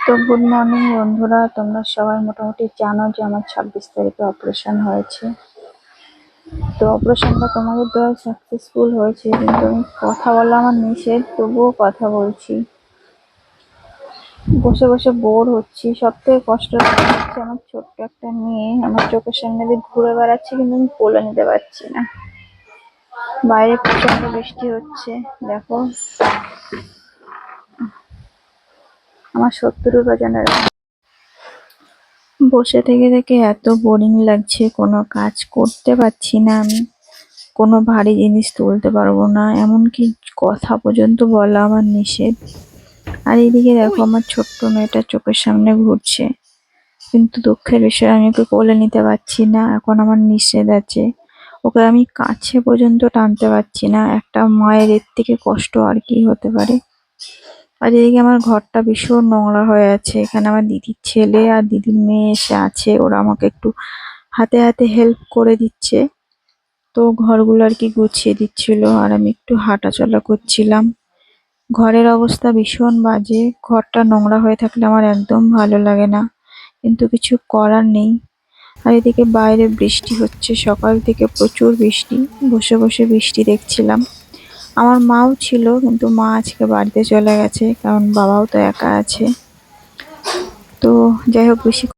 তো good morning বন্ধুরা, তোমরা সবাই মোটামুটি জানো যে আমার 26 তারিখে অপারেশন হয়েছে। তো অপারেশনটা তোমাদের দয়ায় সাকসেসফুল হয়েছে, কিন্তু আমি কথা বলা আমার নিষেধ, তবুও কথা বলছি। বসে বসে বোর হচ্ছি। সব থেকে কষ্ট হচ্ছে আমার ছোট্ট একটা মেয়ে আমার চোখের সামনে দিয়ে ঘুরে বেড়াচ্ছে, কিন্তু আমি কোলে নিতে পারছি না। বাইরে প্রচন্ড বৃষ্টি হচ্ছে, দেখো আমার 70 বাজানোর। বসে থেকে থেকে এত বোরিং লাগছে, কোনো কাজ করতে পারছি না আমি, কোনো ভারী জিনিস তুলতে পারবো না, এমনকি কথা পর্যন্ত বলা আমার নিষেধ। আর এইদিকে দেখো আমার ছোট্ট মেয়েটা চোখের সামনে ঘুরছে, কিন্তু দুঃখের বিষয় আমি ওকে কোলে নিতে পারছি না, এখন আমার নিষেধ আছে। ওকে আমি কাছে পর্যন্ত টানতে পারছি না। একটা মায়ের এর থেকে কষ্ট আর কি হতে পারে। আর এদিকে আমার ঘরটা ভীষণ নোংরা হয়ে আছে। এখানে আমার দিদির ছেলে আর দিদির মেয়ে এসে আছে, ওরা আমাকে একটু হাতে হাতে হেল্প করে দিচ্ছে। তো ঘরগুলো আর কি গুছিয়ে দিচ্ছিল, আর আমি একটু হাঁটাচলা করছিলাম। ঘরের অবস্থা ভীষণ বাজে, ঘরটা নোংরা হয়ে থাকলে আমার একদম ভালো লাগে না, কিন্তু কিছু করার নেই। আর এদিকে বাইরে বৃষ্টি হচ্ছে, সকাল থেকে প্রচুর বৃষ্টি। বসে বসে বৃষ্টি দেখছিলাম। আমার মাও ছিল, কিন্তু মা আজকে বাড়িতে চলে গেছে, কারণ বাবাও তো একা আছে। তো যাই হোক, বেশি